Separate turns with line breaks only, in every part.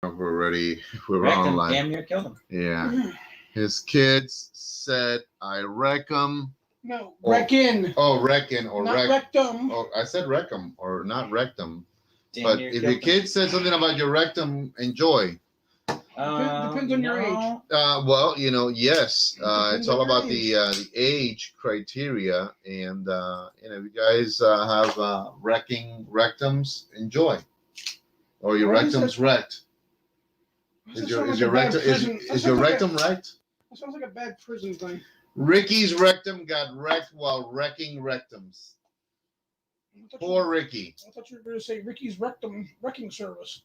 We're ready. We're
Wrecked him.
online.
Damn near killed him.
Yeah. His kids said, I wreck 'em.
No, reckon.
Oh, reckon or
not
wreck.
rectum.
Oh, I said wreck 'em or not rectum.
Damn
But
near
if
killed
your
him.
kid said something about your rectum, enjoy.
Depends on your age.
Well, yes. It's all
on your
about the age criteria, and if you guys have wrecking rectums, enjoy. Or your rectum's wrecked. Is your rectum wrecked?
That sounds like a bad prison thing.
Ricky's rectum got wrecked while wrecking rectums. Poor Ricky.
I thought you were going to say Ricky's rectum wrecking service.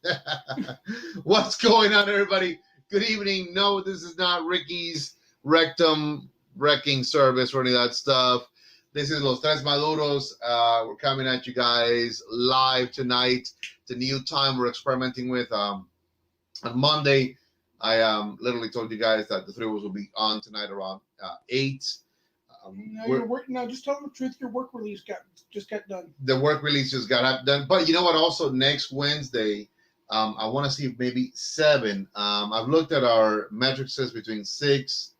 What's going on, everybody? Good evening. No, this is not Ricky's rectum wrecking service or any of that stuff. This is Los Tres Maduros. We're coming at you guys live tonight. It's a new time we're experimenting with. On Monday, I literally told you guys that the three of us will be on tonight around 8.
Now, just tell them the truth. Your work release just got done.
The work release just got done. But you know what? Also, next Wednesday, I want to see if maybe 7. I've looked at our metrics between 6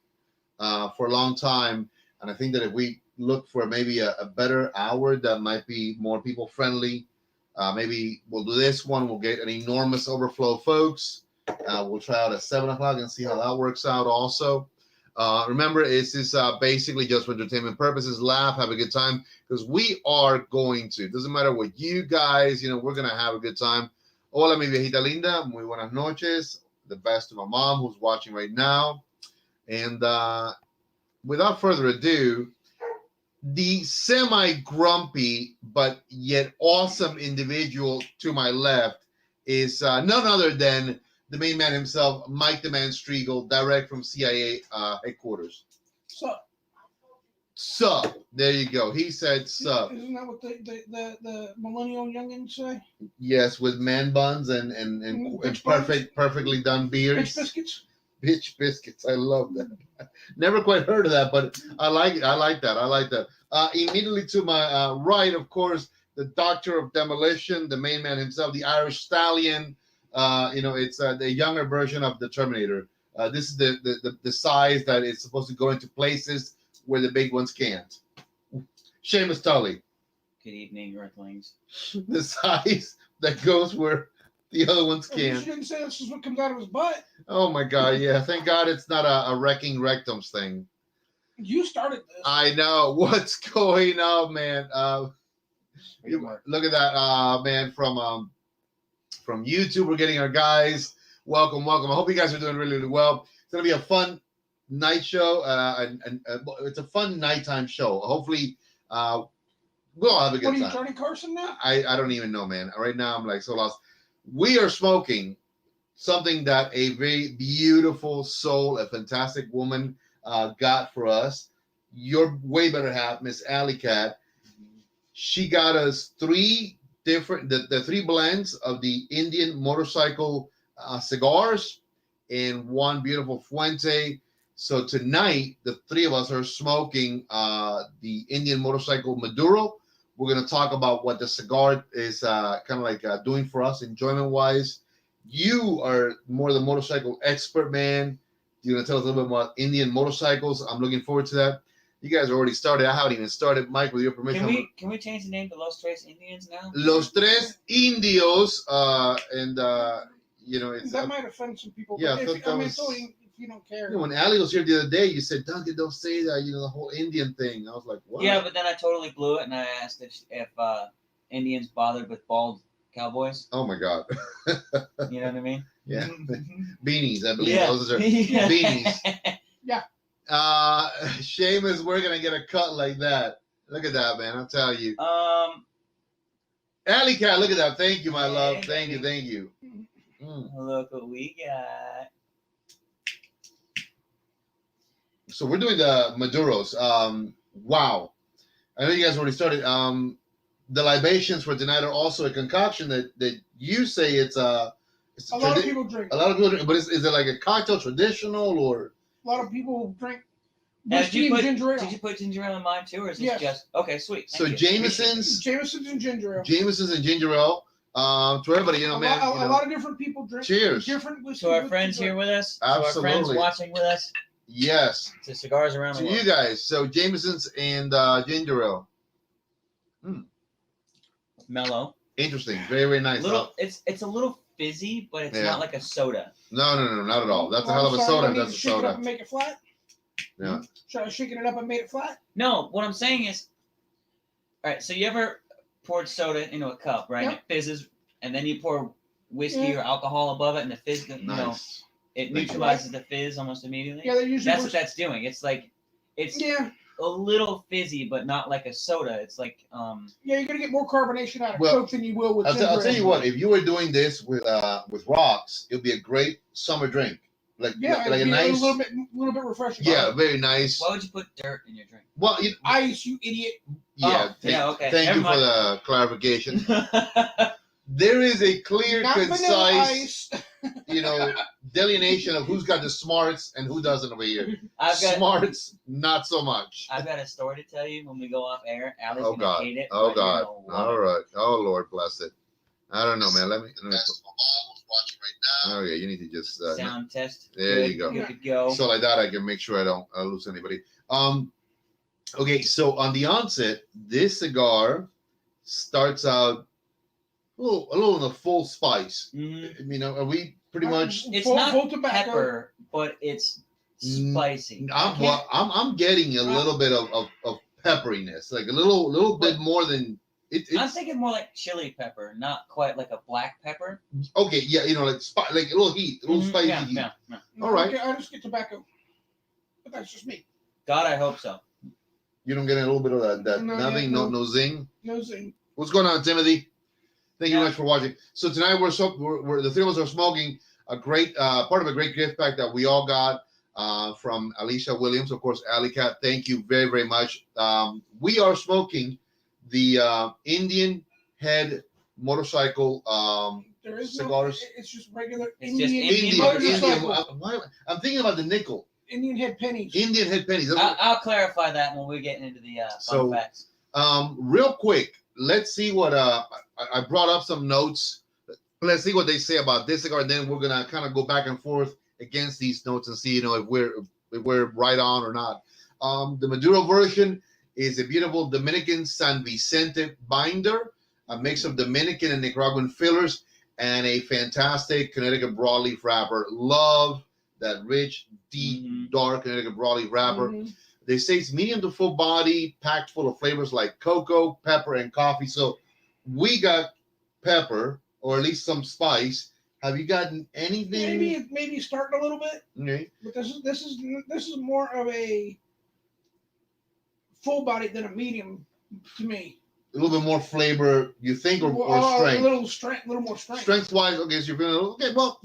for a long time. And I think that if we look for maybe a better hour that might be more people friendly, maybe we'll do this one. We'll get an enormous overflow, folks. We'll try out at 7 o'clock and see how that works out also. Remember, this is basically just for entertainment purposes. Laugh, have a good time, because we are going to. It doesn't matter what you guys, we're going to have a good time. Hola, mi viejita linda. Muy buenas noches. The best to my mom who's watching right now. And without further ado, the semi-grumpy but yet awesome individual to my left is none other than the main man himself, Mike the Man Striegel, direct from CIA headquarters. Sup. There you go. He said sup.
Isn't that what the millennial youngins say?
Yes, with man buns and perfectly done beards.
Bitch biscuits.
Bitch biscuits. I love that. Never quite heard of that, but I like it. I like that. Immediately to my right, of course, the Doctor of Demolition, the main man himself, the Irish Stallion. It's the younger version of the Terminator. This is the size that is supposed to go into places where the big ones can't. Seamus Tolle.
Good evening, Earthlings.
The size that goes where the other ones can't.
You didn't say this is what comes out of his butt.
Oh my God! Yeah, thank God it's not a wrecking rectums thing.
You started this.
I know. What's going on, man? Look at that, man, from YouTube. We're getting our guys. Welcome. I hope you guys are doing really, really well. It's going to be a fun night show. It's a fun nighttime show. Hopefully, we'll all have a good time.
What are you, Johnny Carson now?
I don't even know, man. Right now, I'm like so lost. We are smoking something that a very beautiful soul, a fantastic woman got for us. Your way better half, Miss Alley Cat. She got us 3 different, the 3 blends of the Indian motorcycle cigars and 1 beautiful Fuente. So tonight, the 3 of us are smoking the Indian motorcycle Maduro. We're going to talk about what the cigar is kind of like doing for us enjoyment-wise. You are more the motorcycle expert, man. You're going to tell us a little bit about Indian motorcycles. I'm looking forward to that. You guys already started. I haven't even started. Mike, with your permission.
Can we change the name to Los Tres Indians now?
Los Tres Indios. It's...
That might offend some people.
Yeah,
if you don't care.
When Allie was here the other day, you said, Duncan, don't say that, the whole Indian thing. I was like, what?
Yeah, but then I totally blew it, and I asked if Indians bothered with bald cowboys.
Oh, my God.
You know what I mean?
Yeah. Beanies, I believe.
Yeah.
Those are beanies.
Yeah.
Seamus, we're going to get a cut like that. Look at that, man. I'll tell you. Alley Cat, look at that. Thank you, my love. Thank you.
Look what we got.
So we're doing the Maduros. Wow. I know you guys already started. The libations for tonight are also a concoction that you say it's a
lot of people drink.
A lot of people drink. But is it like a cocktail traditional or?
A lot of people drink
whiskey
and ginger ale.
Did you put ginger ale in mine too, or is this
Yes.
just okay? Sweet.
So Jameson's
and ginger ale.
Jameson's and ginger ale. To everybody, you know, man.
A lot of different people drink.
Cheers.
Different whiskey.
To our friends here with us.
Absolutely.
To our friends watching with us.
Yes.
To cigars around the
To
world.
you guys. So Jameson's and ginger ale.
Mellow.
Interesting. Very, very nice.
It's a little fizzy, but it's not like a soda.
No, not at all. That's a hell of a soda. That's a
shake it
soda.
up and make it flat.
Yeah.
Try shaking it up and made it flat.
No, what I'm saying is, all right. So you ever poured soda into a cup, right?
Yep.
And it fizzes, and then you pour whiskey or alcohol above it, and the fizz,
Nice.
it neutralizes the fizz almost immediately.
Yeah, they usually.
That's what that's doing. It's like it's a little fizzy, but not like a soda. It's like
Yeah, you're gonna get more carbonation out of Coke than you will with.
I'll tell you what. If you were doing this with rocks, it would be a great summer drink. Like a nice,
a little bit refreshing.
Yeah, very nice.
Why would you put dirt in your drink?
Well,
ice, you idiot.
Yeah.
Okay.
Thank you for the clarification. There is a clear, concise, delineation of who's got the smarts and who doesn't over here. Smarts, not so much.
I've got a story to tell you when we go off air. Allie's gonna hate it.
Oh God. All right. Oh Lord, bless it. I don't know, man. Let me. Oh yeah, you need to just
sound test.
There you go.
Good to go.
So like that, I can make sure I don't lose anybody. Okay, so on the onset, this cigar starts out a little in a full spice.
Mm-hmm.
Are we pretty much?
It's not pepper, but it's spicy.
I'm getting a little bit of pepperiness, like a little bit more than.
I'm thinking more like chili pepper, not quite like a black pepper.
Okay, yeah, like a little heat, a little spicy heat.
Yeah.
All right.
I just get tobacco, but that's just me.
God, I hope so.
You don't get a little bit of that nothing, no zing.
No zing.
What's going on, Timothy? Thank you very much for watching. So tonight we're the three of us are smoking a great part of a great gift pack that we all got from Alicia Williams, of course. Alley Cat, thank you very, very much. We are smoking the Indian head motorcycle cigars.
It's just regular
Indian
motorcycle.
I'm thinking about the nickel.
Indian head pennies.
Indian head pennies.
I'll clarify that when we're getting into the fun facts.
Real quick, let's see what I brought up some notes. Let's see what they say about this cigar, and then we're gonna kind of go back and forth against these notes and see, if we're right on or not. The Maduro version is a beautiful Dominican San Vicente binder, a mix of Dominican and Nicaraguan fillers, and a fantastic Connecticut broadleaf wrapper. Love that rich, deep, dark Connecticut broadleaf wrapper. They say it's medium to full body, packed full of flavors like cocoa, pepper, and coffee. So we got pepper, or at least some spice. Have you gotten anything?
Maybe starting a little bit.
Okay.
But this is more of a full body than a medium to me.
A little bit more flavor, you think, or strength?
A little more strength.
Strength-wise, okay, so you're feeling a little, okay, well,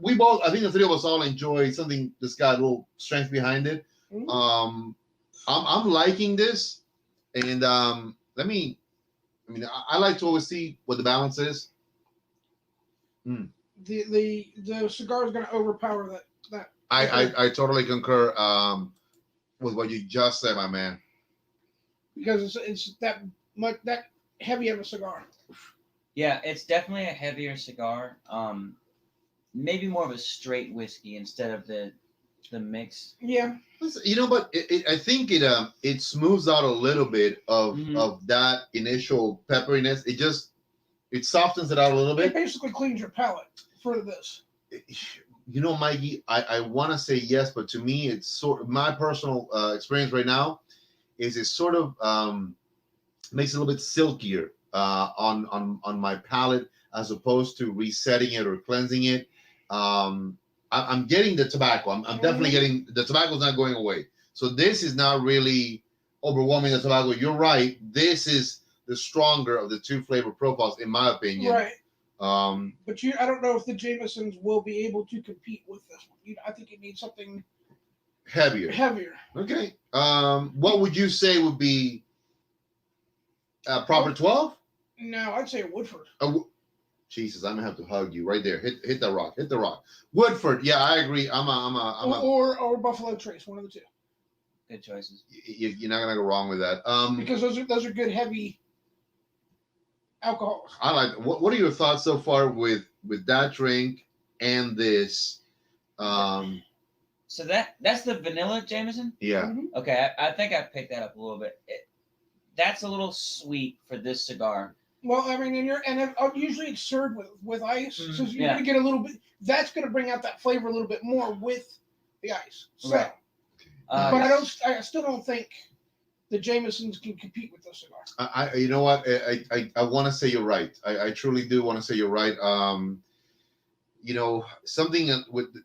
we both, I think the three of us all enjoy something that's got a little strength behind it. I'm liking this, and I like to always see what the balance is.
The cigar is going to overpower that.
I totally concur with what you just said, my man.
Because it's that heavy of a cigar.
Yeah, it's definitely a heavier cigar. Maybe more of a straight whiskey instead of the mix.
Yeah.
But I think it smooths out a little bit of that initial pepperiness. It softens it out a little bit.
It basically cleans your palate for this.
Mikey, I want to say yes, but to me, it's sort of my personal experience right now is it sort of makes it a little bit silkier on my palate as opposed to resetting it or cleansing it. I'm getting the tobacco. I'm definitely getting the tobacco's not going away. So this is not really overwhelming the tobacco. You're right. This is the stronger of the two flavor profiles, in my opinion.
Right.
But
I don't know if the Jamesons will be able to compete with this one. I think you need something
heavier. Okay. What would you say would be proper 12?
No, I'd say Woodford.
Jesus, I'm gonna have to hug you right there. Hit the rock. Hit the rock. Woodford. Yeah, I agree.
Or Buffalo Trace, one of the two.
Good choices.
You're not gonna go wrong with that.
Because those are good heavy. alcohols.
I like. What are your thoughts so far with that drink and this?
So that's the vanilla Jameson.
Yeah.
Mhm.
Okay, I think I picked that up a little bit. That's a little sweet for this cigar.
Well, I mean, usually it's served with ice, so you're
yeah.
gonna get a little bit. That's gonna bring out that flavor a little bit more with the ice. So,
Right.
But I still don't think the Jamesons can compete with this cigar.
You know what? I want to say you're right. I truly do want to say you're right. You know, something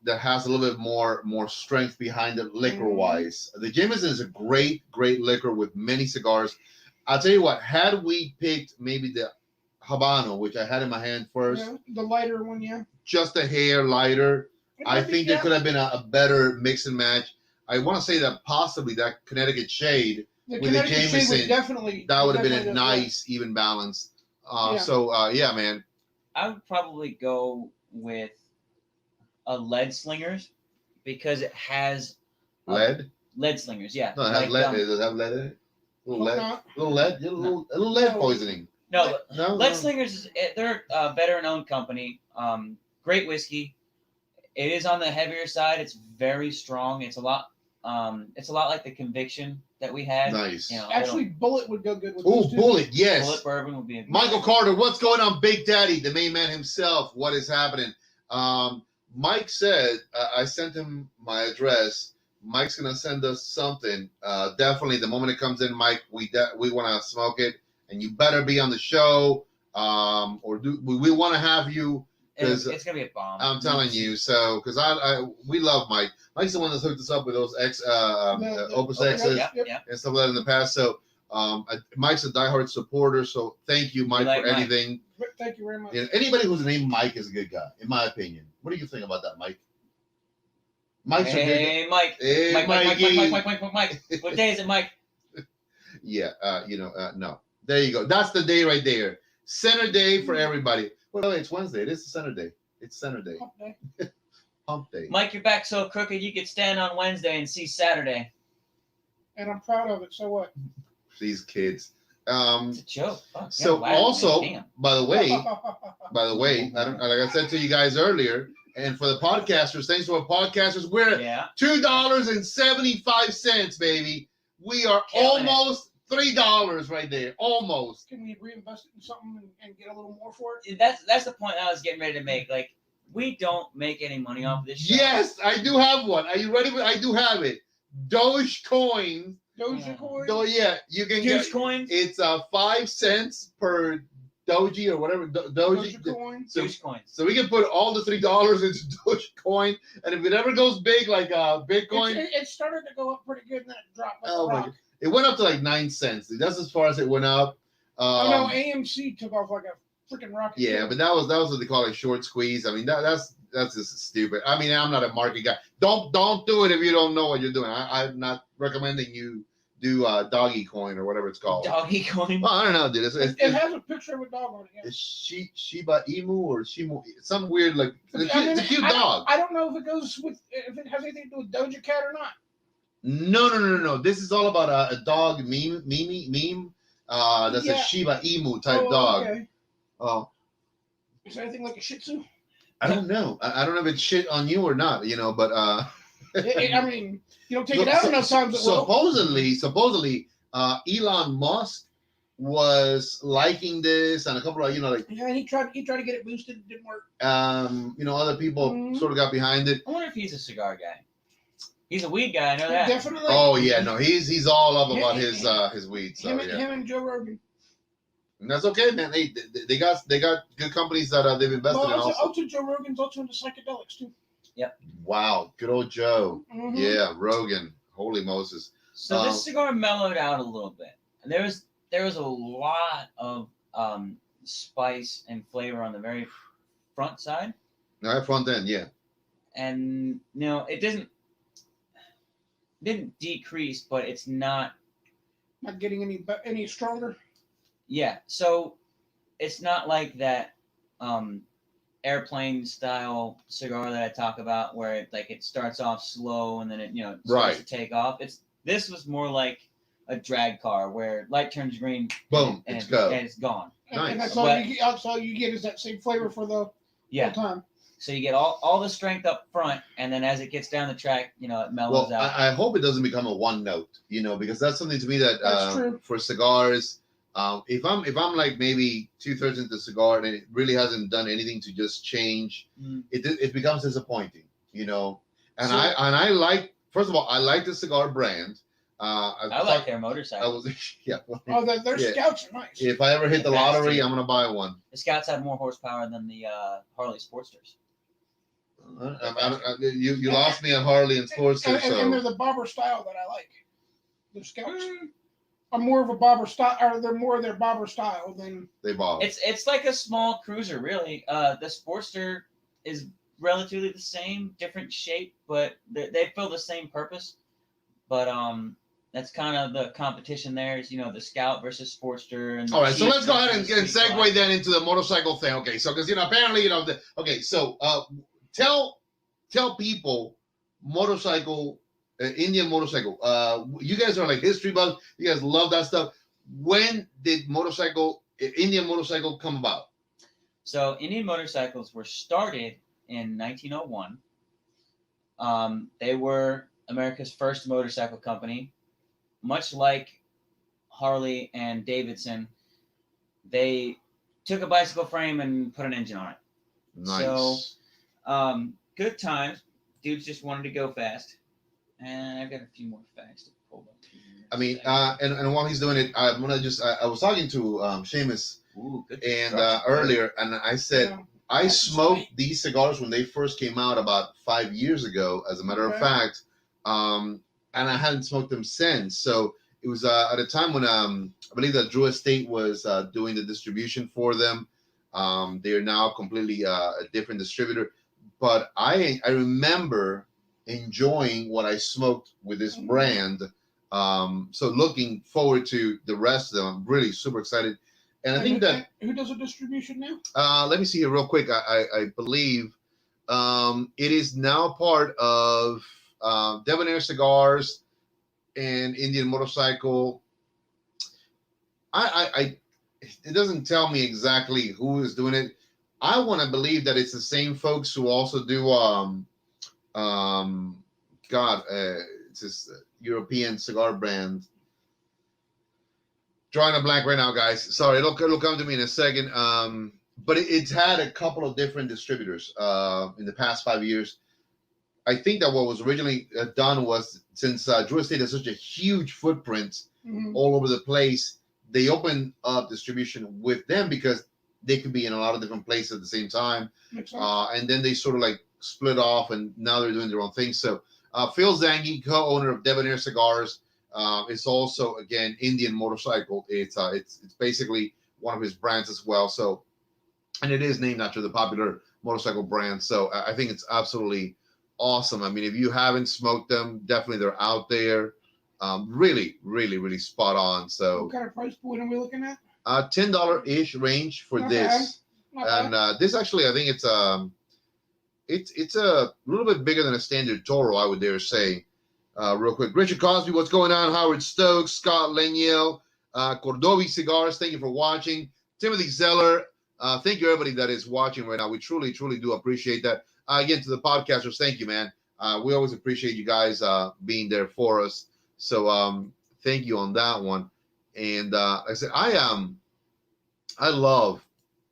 that has a little bit more strength behind it, liquor wise. The Jameson is a great liquor with many cigars. I'll tell you what. Had we picked maybe the Habano, which I had in my hand first,
The lighter one,
just a hair lighter, I think there could have been a better mix and match. I want to say that possibly that Connecticut shade with the Jameson, that would have been a nice even balance. So yeah, man.
I would probably go with a lead slingers because it has
lead
slingers. Yeah.
No, it has lead. Does it have lead in it? A little lead poisoning.
No, lead slingers they're a veteran-owned company. Great whiskey. It is on the heavier side. It's very strong. It's a lot like the Conviction that we had.
Nice.
Actually, Bullet would go good with
this. Oh, Bullet, yes.
Bullet bourbon would be.
Michael Carter, what's going on, Big Daddy, the main man himself? What is happening? Mike said I sent him my address. Mike's gonna send us something. Definitely, the moment it comes in, Mike, we want to smoke it, and you better be on the show. We want to have you.
It's gonna be a bomb.
I'm telling you, so because we love Mike. Mike's the one that's hooked us up with those Opus X's and stuff like that in the past. So Mike's a diehard supporter. So thank you, Mike, for anything.
Thank you very much.
Anybody who's named Mike is a good guy, in my opinion. What do you think about that, Mike? Mike's a good guy.
Mike.
Hey,
Mike. What day is it, Mike?
Yeah, no. There you go. That's the day right there. Center day for everybody. By the way, it's Wednesday. It is the center day. It's center day. Hump day.
Mike, you're back so crooked you could stand on Wednesday and see Saturday.
And I'm proud of it. So what?
These kids.
It's a joke. Fuck.
So also, by the way, like I said to you guys earlier, and for the podcasters, thanks to our podcasters, we're at $2.75, baby. We are almost $3 right there, almost.
Can we reinvest it in something and get a little more for it?
That's the point I was getting ready to make. Like, we don't make any money off of this show.
Yes, I do have one. Are you ready? I do have it. Dogecoin.
Dogecoin.
Yeah, you can get
coins.
It's 5 cents per Doge or whatever.
Dogecoin.
So we can put all the $3 into Dogecoin, and if it ever goes big like Bitcoin,
it started to go up pretty good, and then it dropped like a rock.
My God. It went up to like 9 cents. That's as far as it went up.
No, AMC took off like a freaking rocket.
Yeah, but that was what they call a short squeeze. I mean, that's just stupid. I mean, I'm not a market guy. Don't do it if you don't know what you're doing. I'm not recommending you do doggy coin or whatever it's called.
Doggy coin.
Well, I don't know, dude.
It has a picture of a dog on it. Yeah.
It's Shiba Inu or Shimu, some weird like. It's a cute dog.
I don't know if it has anything to do with Doja Cat or not.
No. This is all about a dog meme. That's a Shiba Inu type dog.
Okay.
Oh.
Is there anything like a Shih Tzu?
I don't know. I don't know if it's shit on you or not, but
I mean, you don't take it out enough times.
Supposedly, Elon Musk was liking this, and a couple of
and he tried to get it boosted, it didn't work.
Other people sort of got behind it.
I wonder if he's a cigar guy. He's a weed guy, I know that.
Definitely.
Oh yeah, no, he's all up about his weed. So,
him and Joe Rogan.
And that's okay, man. They got good companies that they've invested in.
Also, Joe Rogan's also into psychedelics too.
Yep.
Wow, good old Joe.
Mm-hmm.
Yeah, Rogan. Holy Moses.
So this cigar mellowed out a little bit. And there was a lot of spice and flavor on the very front side.
No, front end, yeah.
And it didn't decrease, but it's not
getting any stronger.
Yeah, so it's not like that airplane style cigar that I talk about where it starts off slow and then it starts to take off. This was more like a drag car where light turns green,
Boom,
and
it's go.
and it's gone.
Nice.
And that's
But-
all you get is that same flavor for the whole
Yeah.
time.
So you get all the strength up front, and then as it gets down the track, it mellows
Well,
out.
I hope it doesn't become a one note, because that's something to me that
That's true.
for cigars, if I'm like maybe 2/3 into the cigar and it really hasn't done anything to just change, it becomes disappointing, And
So-
I like, first of all, I like the cigar brand.
I like their
I
motorcycles.
was yeah.
Oh, their
Yeah.
Scouts are nice.
If I ever hit the
The fast
lottery,
two.
I'm gonna buy one.
The Scouts have more horsepower than the Harley Sportsters.
You lost me at Harley and Sportster,
And they're
so
the bobber style that I like. The Scouts are more of a bobber style, or they're more of their bobber style than.
they bob.
It's like a small cruiser, really. The Sportster is relatively the same, different shape, but they fill the same purpose. But that's kind of the competition there. Is the Scout versus Sportster. And
All right, so
Jeep
let's go ahead and
versus Street
segue
Glide.
then into the motorcycle thing. Okay, so because apparently okay, so tell people motorcycle, Indian motorcycle. You guys are like history buffs. You guys love that stuff. When did Indian motorcycle come about?
So Indian motorcycles were started in 1901. They were America's first motorcycle company. Much like Harley and Davidson, they took a bicycle frame and put an engine on it.
Nice.
So, good times. Dudes just wanted to go fast. And I've got a few more facts to pull up here.
I mean, and while he's doing it, I'm gonna just. I was talking to Seamus
Ooh, good
and
construction.
earlier, and I said.
Yeah.
I
That's
smoked
sweet.
these cigars when they first came out about 5 years ago, as a matter of
Okay.
fact, and I hadn't smoked them since. So it was at a time when I believe that Drew Estate was doing the distribution for them. They are now completely a different distributor, but I remember enjoying what I smoked with this brand. So looking forward to the rest of them. I'm really super excited. And I think that
who does the distribution now?
let me see here real quick. I believe it is now part of Debonair Cigars and Indian Motorcycle. It doesn't tell me exactly who is doing it. I want to believe that it's the same folks who also do it's this European cigar brand. Drawing a blank right now, guys. Sorry, it'll come to me in a second. But it's had a couple of different distributors in the past 5 years. I think that what was originally done was, since Drew Estate has such a huge footprint all over the place, they opened up distribution with them because they could be in a lot of different places at the same time.
Makes sense.
And then they sort of like split off, and now they're doing their own thing. So Phil Zangi, co-owner of Debonair Cigars, it's also, again, Indian Motorcycle. It's basically one of his brands as well. So, and it is named after the popular motorcycle brand. So I think it's absolutely awesome. I mean, if you haven't smoked them, definitely they're out there. Really, really, really spot on. So
What kind of price point are we looking at?
$10-ish range for
Not
this.
Not bad.
And this actually, I think it's a little bit bigger than a standard Toro, I would dare say. Real quick, Richard Cosby, what's going on? Howard Stokes, Scott Leniel, Cordovi Cigars, thank you for watching. Timothy Zeller, thank you everybody that is watching right now. We truly, truly do appreciate that. Again, to the podcasters, thank you, man. We always appreciate you guys being there for us. So thank you on that one. And like I said, I love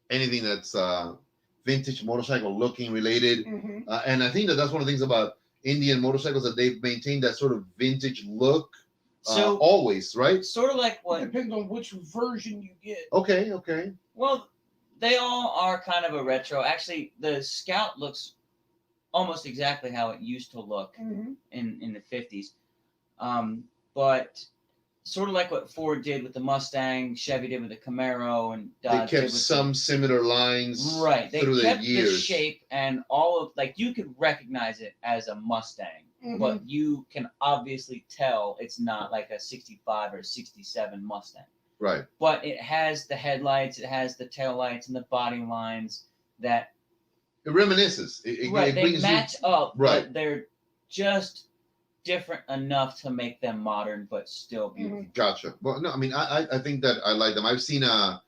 anything that's vintage motorcycle looking related. And I think that's one of the things about Indian motorcycles, that they've maintained that sort of vintage look
So
always, right?
sort of like
It
what?
depends on which version you get.
Okay.
Well, they all are kind of a retro. Actually, the Scout looks almost exactly how it used to look in the 50s. But sort of like what Ford did with the Mustang, Chevy did with the Camaro, and Dodge
They
did
kept
with
some similar lines
right. They
through
kept
the
the
years.
shape and all of, like, you could recognize it as a Mustang, but you can obviously tell it's not like a 65 or 67 Mustang.
Right.
But it has the headlights, it has the taillights and the body lines that
It reminisces. It
they
brings
match up,
right.
but they're just different enough to make them modern, but still beautiful.
Gotcha. Well, no, I mean, I think that I like them. I've seen a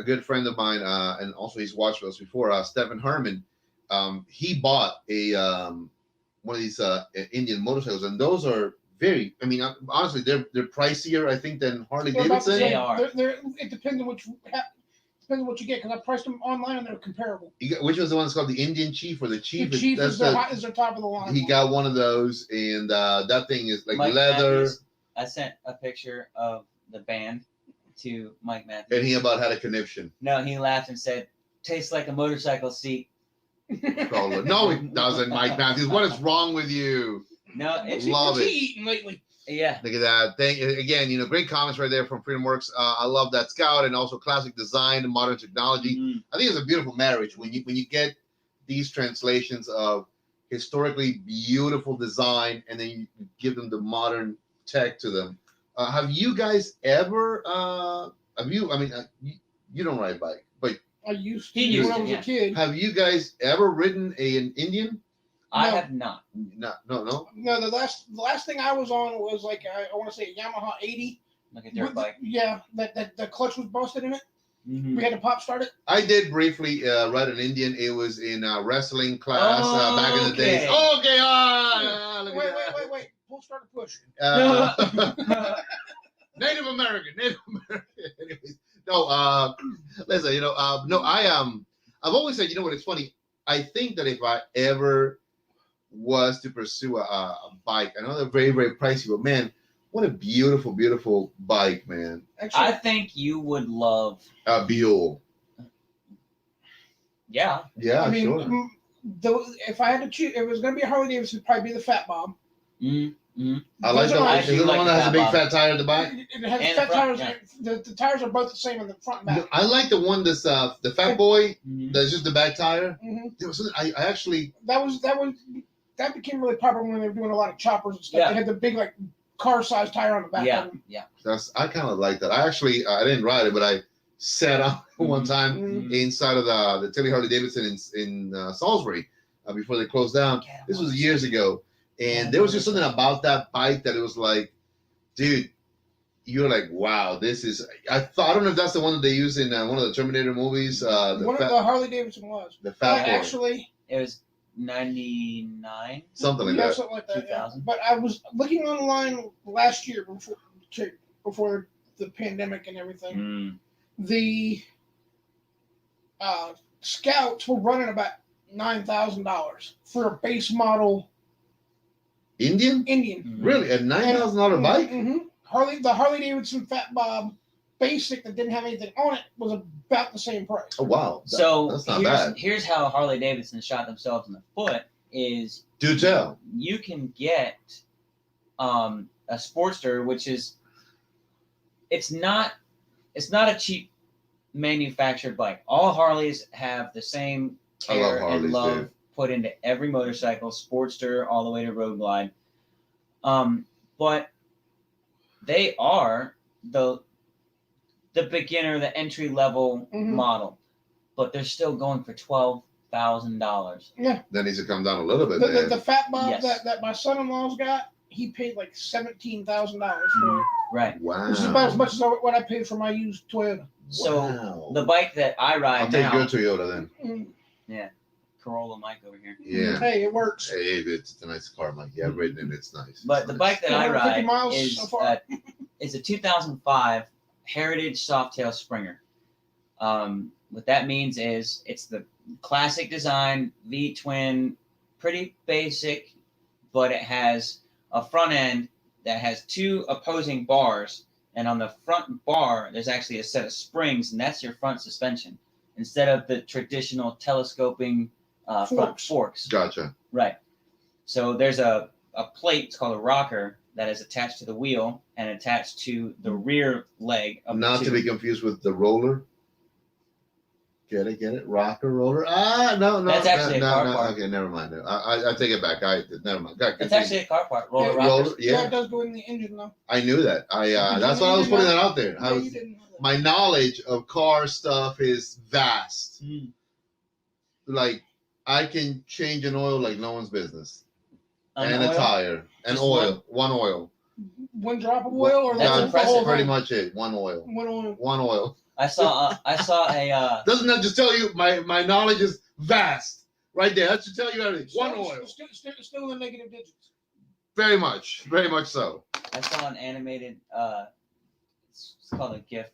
good friend of mine, and also he's watched us before, Stephen Herman. He bought a one of these Indian motorcycles, and those are very. I mean, honestly, they're pricier, I think, than Harley Davidson.
They are.
It depends on what you get, because I priced them online and they're comparable.
Which was the one that's called the Indian Chief or the Chief?
The Chief is their top of the line.
He got one of those, and that thing is like
Mike
leather.
Matthews, I sent a picture of the band to Mike Matthews.
And he about had a conniption.
No, he laughed and said, "Tastes like a motorcycle seat."
No, it doesn't, Mike Matthews. What is wrong with you?
No, it's
Love
What's
it.
he eating lately?
yeah.
Look at that. Again, great comments right there from Freedom Works. I love that Scout, and also classic design and modern technology.
Mhm.
I think it's a beautiful marriage when you get these translations of historically beautiful design, and then you give them the modern tech to them. Have you guys ever? You don't ride a bike, but
I used
He
to
used
when I
to,
was
yeah.
a kid.
have you guys ever ridden an Indian?
I
No.
have not.
No.
No, the last thing I was on was like I want to say a Yamaha 80.
Like a dirt bike.
Yeah, that the clutch was busted in it.
Mhm.
We had to pop start it.
I did briefly ride an Indian. It was in a wrestling class back in the days.
Okay.
Okay, look at that.
Wait. Pull, start, and push.
Native American. Anyways, no. Listen, no. I've always said, what? It's funny. I think that if I ever was to pursue a bike, I know they're very, very pricey, but man, what a beautiful, beautiful bike, man.
Actually,
I think you would love.
A Buell.
Yeah.
Yeah,
I mean,
sure.
if I had to choose, if it was going to be a Harley Davidson, it'd probably be the Fat Bob.
Mm-hmm.
I like
Those
the
are
one.
nice.
Is it the
like
one
the
that has a big
Fat
fat tire at the back?
It has
And
fat
the front,
tires. The tires are both the same on the front and back.
I like the one that's the Fat Boy.
Mhm.
That's just the back tire.
Mm-hmm.
There was something I actually.
That became really popular when they were doing a lot of choppers and stuff.
Yeah.
They had the big like car-sized tire on the back.
Yeah.
Of them.
Yeah.
I kind of like that. I actually I didn't ride it, but I sat on one time
Mhm.
inside of the Tilly Harley Davidson in Salisbury before they closed down.
Yeah,
This was years ago, and there was just something about that bike that it was like, dude, you're like, wow, this is. I don't know if that's the one that they use in one of the Terminator movies.
The Harley Davidson was.
The Fat Boy,
Actually,
It was 99.
something like
yeah,
that.
something like that. Yeah.
2000.
But I was looking online last year before the pandemic and everything.
Mm.
The Scouts were running about $9,000 for a base model
Indian,
Indian.
Mhm.
really, a $9,000 bike?
Mm-hmm. The Harley Davidson Fat Bob Basic that didn't have anything on it was about the same price.
Oh wow,
So
that's not bad.
here's how Harley Davidson shot themselves in the foot is
Do tell.
you can get a Sportster, which is it's not a cheap manufactured bike. All Harleys have the same
I love
care
Harleys,
and love
dude.
put into every motorcycle, Sportster all the way to Road Glide. But they are the beginner, the entry level
Mhm.
model, but they're still going for $12,000.
Yeah.
That needs to come down a little bit,
The
man.
the Fat Bob
Yes.
that my son-in-law's got, he paid like $17,000 for it,
Right.
Wow.
which is about as much as what I paid for my used Toyota.
So
Wow.
the bike that I ride
I'll take
now,
your Toyota then.
Mm.
Corolla Mike over here.
Yeah.
Hey, it works.
Hey, it's a nice car, Mike. Yeah, I've ridden it. It's nice.
But
It's
the
nice.
bike that I
250
ride
miles
is
so far.
is a 2005 Heritage Softail Springer. What that means is it's the classic design V-twin, pretty basic, but it has a front end that has two opposing bars, and on the front bar there's actually a set of springs, and that's your front suspension instead of the traditional telescoping front forks.
Gotcha.
Right. So there's a plate, it's called a rocker, that is attached to the wheel and attached to the rear leg of
Not
the
to
two.
be confused with the roller. Get it? Rocker roller. No.
That's actually a car part.
Okay, never mind. I take it back. Never mind.
It's actually a car part, roller
Yeah,
rockers.
roller.
Yeah,
Yeah,
it does go in the engine though.
I knew that. That's why I was putting that out there.
No, you didn't know that.
My knowledge of car stuff is vast.
Mm.
Like I can change an oil like no one's business. and a tire and
Just
oil. One oil.
One drop of oil, or
That's
the
impressive.
whole
Pretty
thing?
much it. One oil.
One oil.
One oil.
I saw a
Doesn't that just tell you my knowledge is vast? Right there. That should tell you everything. One oil.
Still in the negative digits.
Very much so.
I saw an animated it's called a GIF,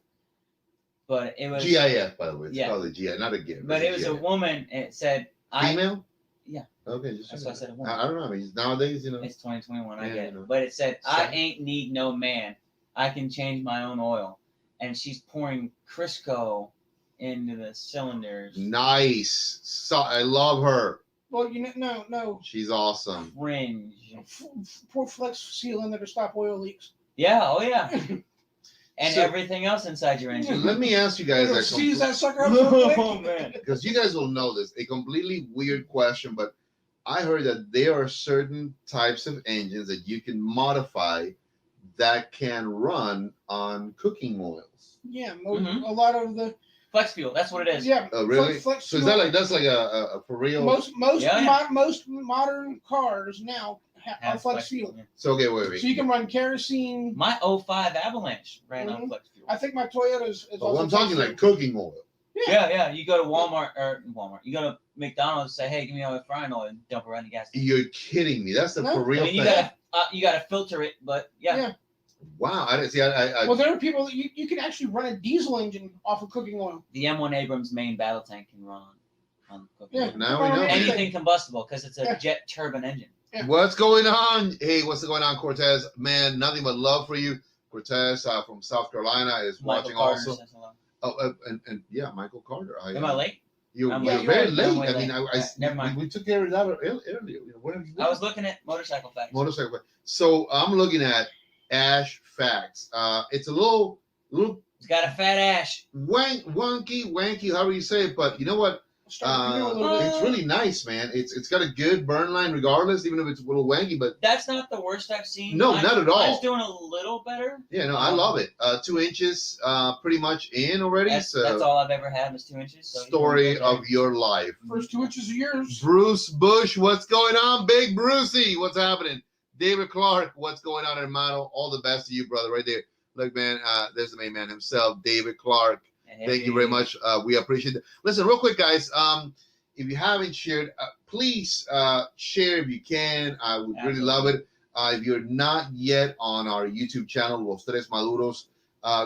but it was
GIF, by the way. It's
Yeah.
called a GIF, not a GIF.
But it was a
GIF.
woman, and it said,
Female?
Yeah.
Okay, just
That's why I said a woman.
I don't know. I mean, nowadays, you know.
It's 2021, I
Yeah,
get
you
it.
know.
But it said, I
Sorry.
ain't need no man. I can change my own oil. And she's pouring Crisco into the cylinders.
Nice. So I love her.
Well, no.
She's awesome.
Cringe.
Pour Flex Seal in there to stop oil leaks.
Yeah, oh yeah. And
So-
everything else inside your engine.
Let me ask you guys
It'll
that
seize that sucker up so quick.
Oh, man.
because you guys will know this. A completely weird question, but I heard that there are certain types of engines that you can modify that can run on cooking oils.
Yeah,
Mhm.
a lot of the
Flex fuel, that's what it is.
yeah.
Oh, really?
Flex
So is
Fuel-
that that's like a for real?
most
Yeah.
most modern cars now are
Has
Flex Fuel,
yeah.
So okay, wait.
so you can run kerosene.
My 05 Avalanche ran on
Mhm.
flex fuel.
I think my Toyota is
But
also
I'm talking
Flex
like
Fuel.
cooking oil.
Yeah. You go to Walmart. You go to McDonald's, say, hey, give me all the frying oil, and dump it right in the gas tank.
You're kidding me. That's the
No.
for real
I mean,
thing.
you gotta filter it, but yeah.
Yeah.
Wow, I didn't see. I
Well, there are people that you can actually run a diesel engine off of cooking oil.
The M1 Abrams main battle tank can run on cooking
Yeah.
oil.
Now we know.
Anything combustible because it's a
Yeah.
jet turbine engine.
Yeah.
What's going on? Hey, what's going on, Cortez? Man, nothing but love for you. Cortez from South Carolina is
Michael
watching
Carter
also.
says hello.
Oh, and yeah, Michael Carter.
Am I late?
You're
I'm
very
late.
late.
I'm way
I mean,
late. Never mind.
we took care of that earlier. Where have you been?
I was looking at motorcycle facts.
Motorcycle. So I'm looking at Ash Facts. It's a little
It's got a fat ash.
wanky, however you say it, but you know what?
Start to do a little bit.
It's really nice, man. It's got a good burn line, regardless, even if it's a little wanky. But
That's not the worst I've seen.
No, not at all.
Mine's doing a little better.
yeah, no, I love it. 2 inches, pretty much in already.
That's
So
all I've ever had was 2 inches. So
story of your life.
First 2 inches of yours.
Bruce Bush, what's going on, Big Brucey? What's happening? David Clark, what's going on, hermano? All the best to you, brother, right there. Look, man, there's the main man himself, David Clark. Thank you very much. We appreciate it. Listen, real quick, guys. If you haven't shared, please share if you can. I would really love it. If you're not yet on our YouTube channel, Los Tres Maduros,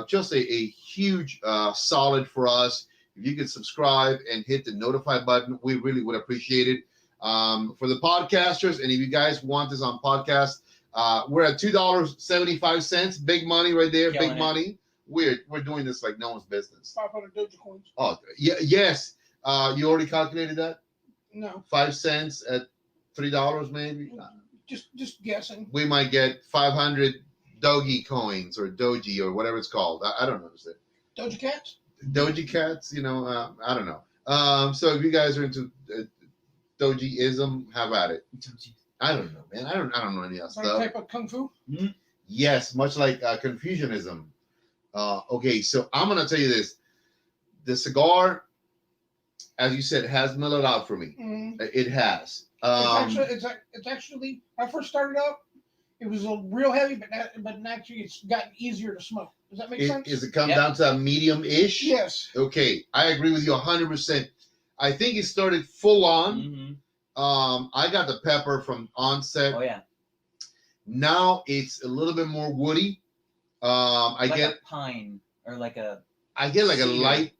just a huge solid for us. If you could subscribe and hit the notify button, we really would appreciate it. For the podcasters, and if you guys want this on podcast, we're at $2.75. Big money right there.
Killing
Big
it.
money. We're doing this like no one's business.
500 Doja coins.
Oh yeah, yes. You already calculated that?
No,
5 cents at $3 maybe.
just guessing.
We might get 500 Dogi coins or Doji or whatever it's called. I don't understand.
Doja Cats.
Doji cats, you know, I don't know. So if you guys are into Doji-ism, have at it. I don't know, man. I don't know any of that
Is that a
stuff.
type of kung fu?
Yes, much like Confucianism. Okay, so I'm gonna tell you this: the cigar, as you said, has mellowed out for me.
Mm.
It has.
It's actually. When I first started out, it was a real heavy, but actually it's gotten easier to smoke. Does that make sense?
Is it come
Yep.
down to a medium-ish?
Yes.
Okay, I agree with you 100%. I think it started full on.
Mm-hmm.
I got the pepper from onset.
Oh yeah.
Now it's a little bit more woody. I
Like
get
a pine or like a.
like a
cedar.
light,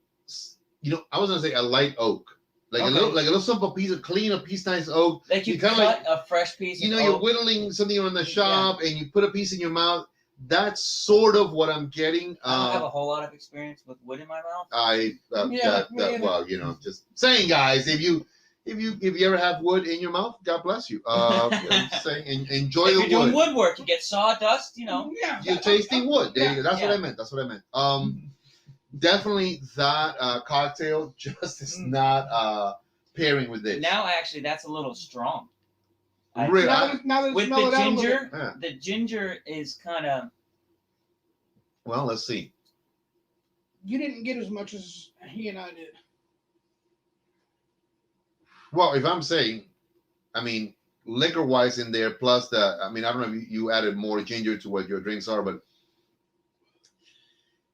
you know, I was gonna say a light oak, like
Okay.
a little simple piece of clean, a piece nice oak.
Like you
kinda
cut a fresh piece.
You
of
know, you're
oak.
whittling something in the shop and you put a piece in your mouth. That's sort of what I'm getting.
I don't have a whole lot of experience with wood in my mouth.
Yeah, me either.
Well, you know, just saying, guys, if you ever have wood in your mouth, God bless you. I'm just saying, enjoy
If
the
you're doing
wood.
woodwork, you get sawdust. You know.
Yeah.
You're tasting wood. There you go. That's
Yeah.
what I meant. That's what I meant. Definitely that cocktail just is not pairing with this.
Now, actually, that's a little strong.
Really?
Now that it's
With the
mellowed out a little
ginger,
bit.
Yeah.
the ginger is kind of.
Well, let's see.
You didn't get as much as he and I did.
Well, if I'm saying, I mean, liquor wise in there. Plus the, I mean, I don't know if you added more ginger to what your drinks are, but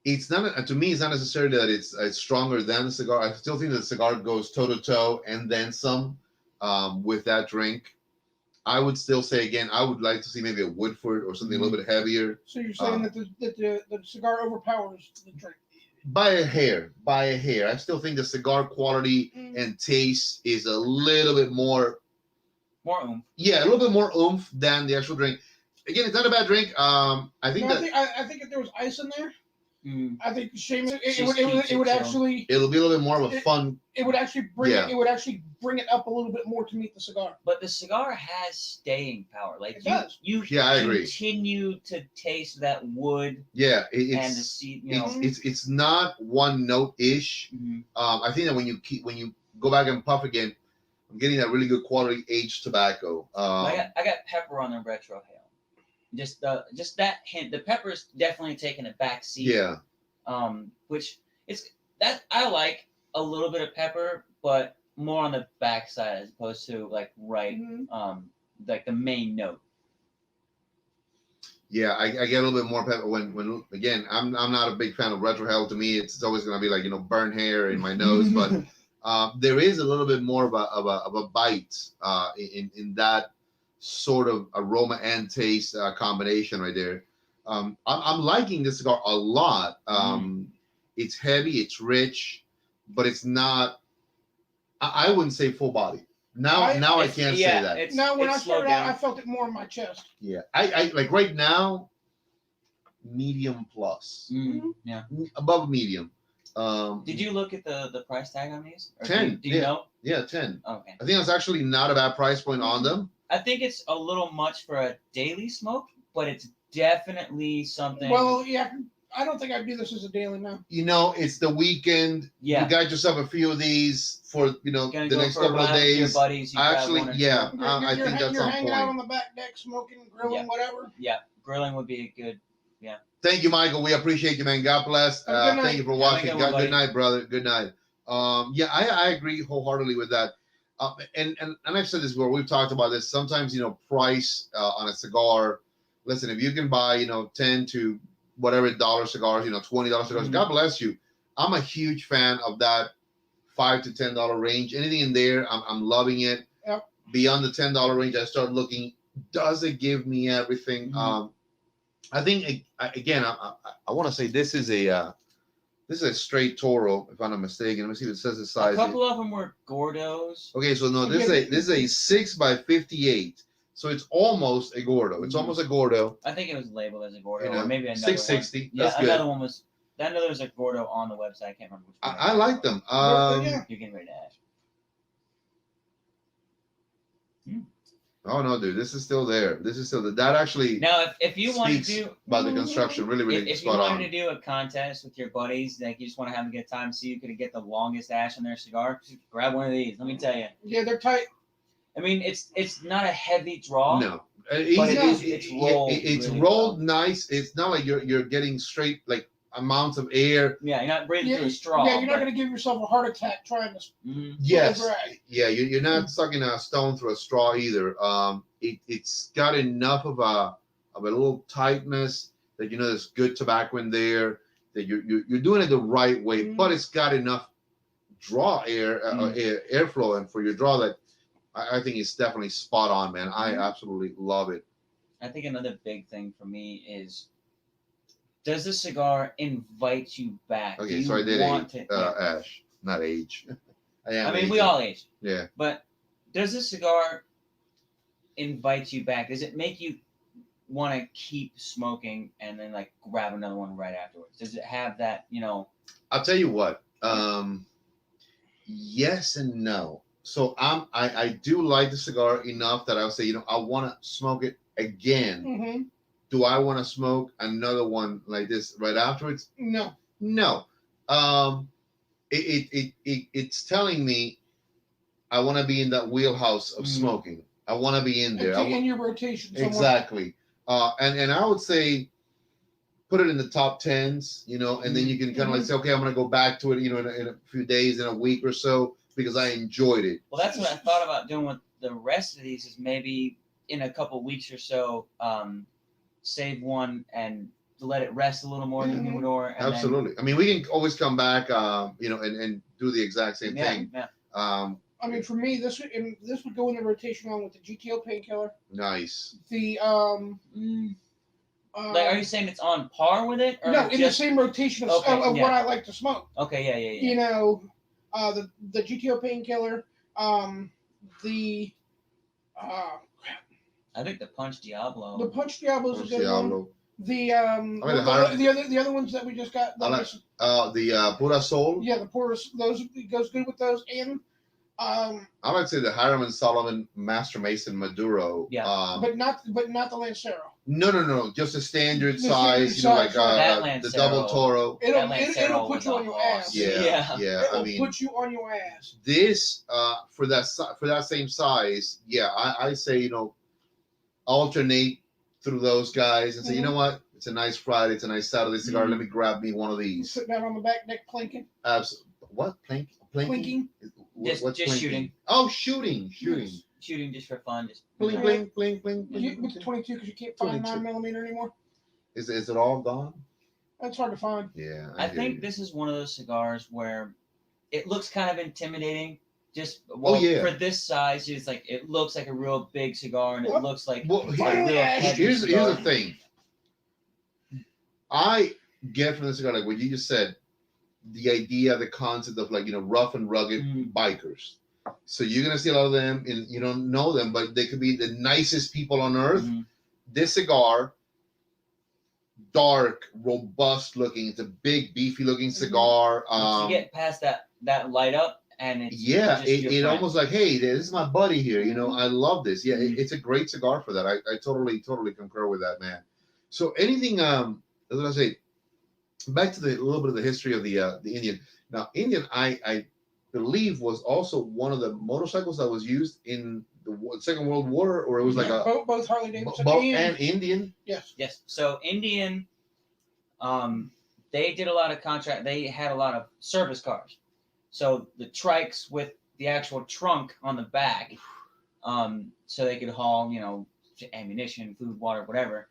it's not, to me, it's not necessarily that it's stronger than the cigar. I still think that the cigar goes toe to toe and then some with that drink. I would still say again, I would like to see maybe a Woodford or something a little bit heavier.
So you're saying that the cigar overpowers the drink?
By a hair, by a hair. I still think the cigar quality and taste is a little bit more
oomph.
Yeah, a little bit more oomph than the actual drink. Again, it's not a bad drink. I think
I think if there was ice in there, I think Seamus, it would actually,
it'll be a little bit more of a fun.
It would actually bring it. It would actually bring it up a little bit more to meet the cigar.
But the cigar has staying power. Like you
I agree.
Continue to taste that wood.
Yeah,
and the seed. You know,
it's not one note ish. I think that when you go back and puff again, I'm getting that really good quality aged tobacco.
I got pepper on the retrohale. Just that hint. The pepper's definitely taking a back seat.
Yeah.
Which it's that I like a little bit of pepper, but more on the back side as opposed to like like the main note.
Yeah, I get a little bit more pepper when again I'm not a big fan of retrohale. To me, it's always gonna be like burnt hair in my nose, but there is a little bit more of a bite in that sort of aroma and taste combination right there. I'm liking this cigar a lot. It's heavy, it's rich, but it's not. I wouldn't say full body. Now I can't say that.
Now when I started out, I felt it more in my chest.
Yeah, I like right now, medium plus.
Yeah,
above medium.
Did you look at the price tag on these? Or
10.
Do you know?
Yeah, 10.
Okay.
I think that's actually not a bad price point on them.
I think it's a little much for a daily smoke, but it's definitely something.
Well, yeah, I don't think I'd do this as a daily now.
It's the weekend.
Yeah.
You got yourself a few of these for the next couple of days.
Your buddies,
actually, yeah, I think that's
you're
on
hanging
point.
out on the back deck, smoking, grilling, whatever.
Yeah, grilling would be a good. Yeah.
Thank you, Michael. We appreciate you, man. God bless. Thank you for watching. Good night, brother. Good night. Yeah, I agree wholeheartedly with that. And I've said this before. We've talked about this. Sometimes price on a cigar. Listen, if you can buy 10 to whatever dollar cigars, $20 cigars. God bless you. I'm a huge fan of that $5 to $10 range. Anything in there, I'm loving it.
Yep.
Beyond the $10 range, I start looking. Does it give me everything? I think again, I want to say this is a straight Toro, if I'm not mistaken. Let me see if it says the size.
A couple of them were Gordos.
Okay, so no, this is a 6x58, so it's almost a Gordo. It's almost a Gordo.
I think it was labeled as a Gordo, or maybe another
660.
One. Yeah,
that's good.
Another one was. I know there was a Gordo on the website. I can't remember which one.
I like them.
You can read Ash.
Oh no, dude, this is still there. This is still there. That actually
now, if you want to do
about the construction, really
if you wanted to do a contest with your buddies, like you just want to have a good time, see who could get the longest ash in their cigar, just grab one of these. Let me tell you.
Yeah, they're tight.
I mean, it's not a heavy draw.
No,
but it's rolled.
It's
really
rolled
well.
Nice. It's not like you're getting straight like amounts of air.
Yeah, you're not breathing through a straw.
Yeah, you're not going to give yourself a heart attack trying to.
Yes. Yeah, you're not sucking a stone through a straw either. It's got enough of a little tightness that there's good tobacco in there, that you're doing it the right way, but it's got enough draw airflow and for your draw that I think it's definitely spot on, man. I absolutely love it.
I think another big thing for me is, does the cigar invite you back?
Okay, so I did ash, not age.
I mean, we all age.
Yeah.
But does the cigar invite you back? Does it make you want to keep smoking and then like grab another one right afterwards? Does it have that,
I'll tell you what. Yes and no. So I do like the cigar enough that I'll say, I want to smoke it again. Do I want to smoke another one like this right afterwards?
No.
It's telling me I want to be in that wheelhouse of smoking. I want to be in there.
In your rotation. Somewhere.
Exactly. And I would say put it in the top 10s, and then you can kind of like say, okay, I'm going to go back to it, in a few days, in a week or so, because I enjoyed it.
Well, that's what I thought about doing with the rest of these is maybe in a couple weeks or so, save one and let it rest a little more in the humidor. And
Absolutely. I mean, we can always come back, and do the exact same thing.
Yeah.
I mean, for me, this would go in the rotation along with the GTO painkiller.
Nice.
The
like, are you saying it's on par with it? Or
no, in the same rotation of what I like to smoke.
Okay, yeah.
You know, the GTO painkiller, the
I think the Punch Diablo.
The Punch Diablo is a good one. The the other ones that we just got.
The Pura Sol.
Yeah, the Pura, those goes good with those. And
I would say the Hiram and Solomon Master Mason Maduro.
Yeah.
But not the Lancero.
No. Just a standard size. Like the double Toro.
It'll put you on your ass.
Yeah.
It'll put you on your ass.
This for that same size. Yeah, I say alternate through those guys and say, you know what? It's a nice Friday. It's a nice Saturday cigar. Let me grab me one of these.
Sit down on the back deck plinking.
Absolutely. What? Plinking?
Just
plinking?
shooting.
Oh, shooting.
Yes. Shooting just for fun. Just
bling.
With the 22, because you can't find 9mm anymore.
Is it all gone?
That's hard to find.
Yeah.
I think this is one of those cigars where it looks kind of intimidating. For this size, it's like it looks like a real big cigar, and it looks like
here's the thing. I get from the cigar, like what you just said, the idea, the concept of rough and rugged bikers. So you're gonna see a lot of them, and you don't know them, but they could be the nicest people on earth. This cigar, dark, robust looking. It's a big, beefy looking cigar.
You get past that light up. And
it almost like, hey, this is my buddy here. I love this. Yeah, it's a great cigar for that. I totally concur with that, man. So anything, as I say, back to a little bit of the history of the Indian. Now, Indian, I believe, was also one of the motorcycles that was used in the Second World War, or it was like
both Harley Davidson
and Indian.
Yes. So Indian, they did a lot of contract. They had a lot of service cars. So the trikes with the actual trunk on the back, so they could haul, ammunition, food, water, whatever.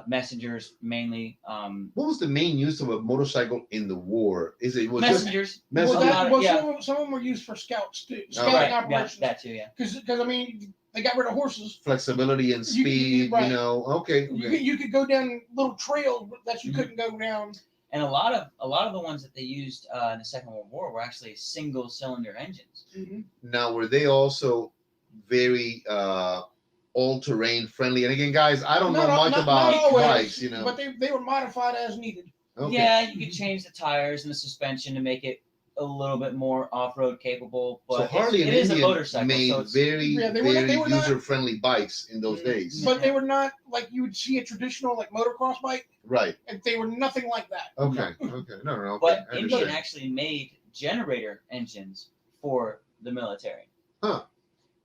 Messengers mainly.
What was the main use of a motorcycle in the war?
Messengers?
Some of them were used for scouts too. Scouting operations.
That too, yeah.
Because I mean, they got rid of horses.
Flexibility and speed. Okay.
You could go down little trails that you couldn't go down.
And a lot of the ones that they used in the Second World War were actually single-cylinder engines.
Now, were they also very all-terrain friendly? And again, guys, I don't know much about bikes,
but they were modified as needed.
Okay. Yeah, you could change the tires and the suspension to make it a little bit more off-road capable. But
so Harley and
Indian
a motorcycle made very user-friendly bikes in those days.
But they were not like you would see a traditional motocross bike.
Right.
And they were nothing like that.
Okay. No. Okay.
But Indian actually made generator engines for the military.
Huh.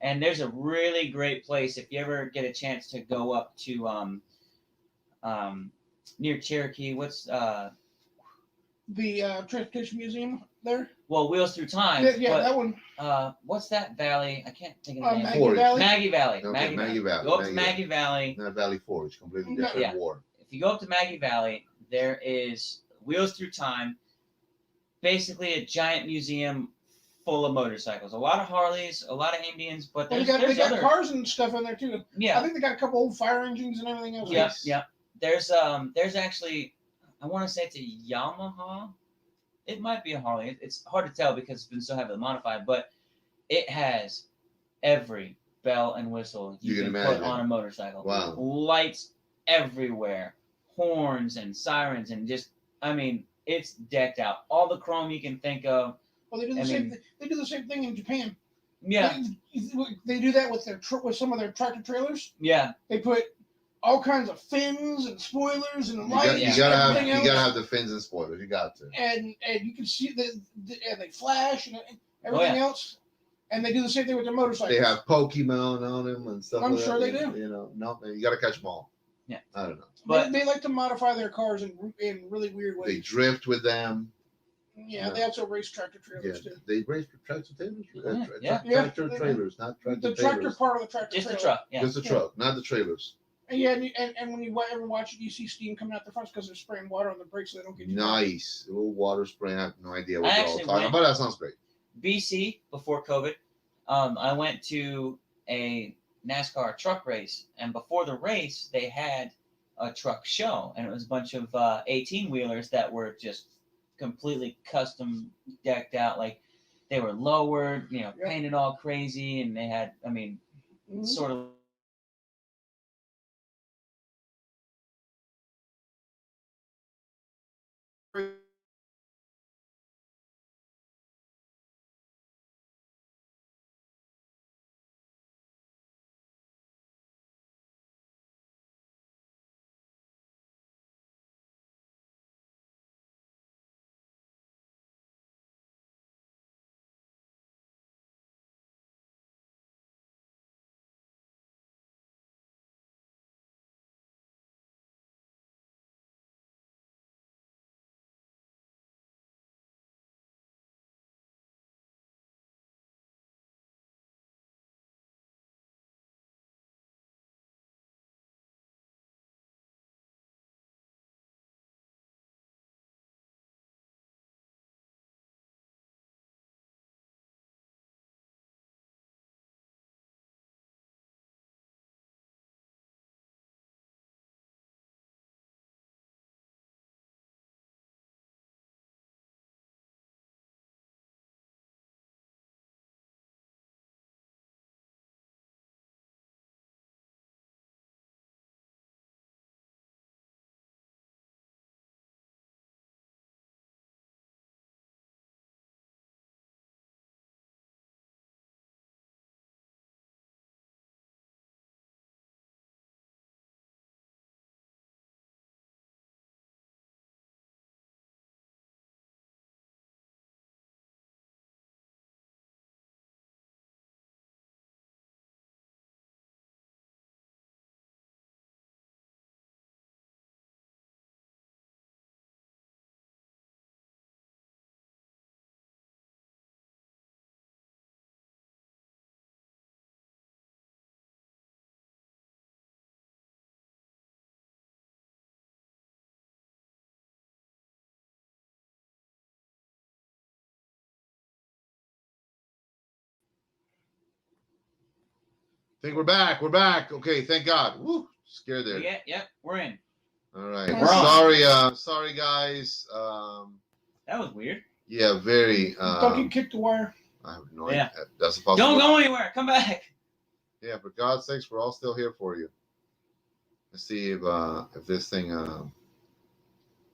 And there's a really great place if you ever get a chance to go up to near Cherokee. What's
the Transportation Museum there?
Well, Wheels Through Time.
Yeah, that one.
What's that valley? I can't think of the name.
Maggie Valley.
Maggie Valley.
Go up to Maggie Valley.
Not Valley Forge, completely different war.
If you go up to Maggie Valley, there is Wheels Through Time, basically a giant museum full of motorcycles. A lot of Harleys, a lot of Indians, but they got
cars and stuff in there too.
Yeah,
I think they got a couple old fire engines and everything else.
Yeah. There's actually, I want to say it's a Yamaha. It might be a Harley. It's hard to tell because it's been so heavily modified, but it has every bell and whistle you can put on a motorcycle.
Wow.
Lights
everywhere, horns and sirens, and it's decked out. All the chrome you can think of.
Well, they do the same thing in Japan.
Yeah.
They do that with some of their tractor trailers.
Yeah.
They put all kinds of fins and spoilers and lights.
You gotta have the fins and spoilers. You got to.
And you can see they flash and everything else. And they do the same thing with their motorcycles.
They have Pokemon on them and stuff.
I'm sure they do.
You gotta catch them all.
Yeah.
I don't know.
But they like to modify their cars in really weird ways.
They drift with them.
Yeah, they also race tractor trailers
Yeah,
too.
they race tractor trailers.
Yeah.
Tractor trailers, not tractor
The
trailers.
tractor part of the tractor
Just the
trailer.
truck. Yeah.
Just the truck, not the trailers.
And yeah, and when you ever watch it, you see steam coming out the front because they're spraying water on the brakes so they don't get too hot.
Nice. A little water spray. I have no idea what
I
you're all
actually
talking
went-
about. That sounds great.
BC before COVID. I went to a NASCAR truck race, and before the race, they had a truck show, and it was a bunch of 18-wheelers that were just completely custom decked out, like they were lowered,
Yeah.
painted all crazy, and they had,
Mhm.
sort of.
I think we're back. We're back. Okay, thank God. Woo, scared there.
Yep, we're in.
All right.
We're
on.
Sorry, guys.
That was weird.
Yeah, very.
Don't get kicked the wire.
I have no
Yeah.
idea. That's a possibility.
Don't go anywhere. Come back.
Yeah, for God's sakes, we're all still here for you. Let's see if this thing.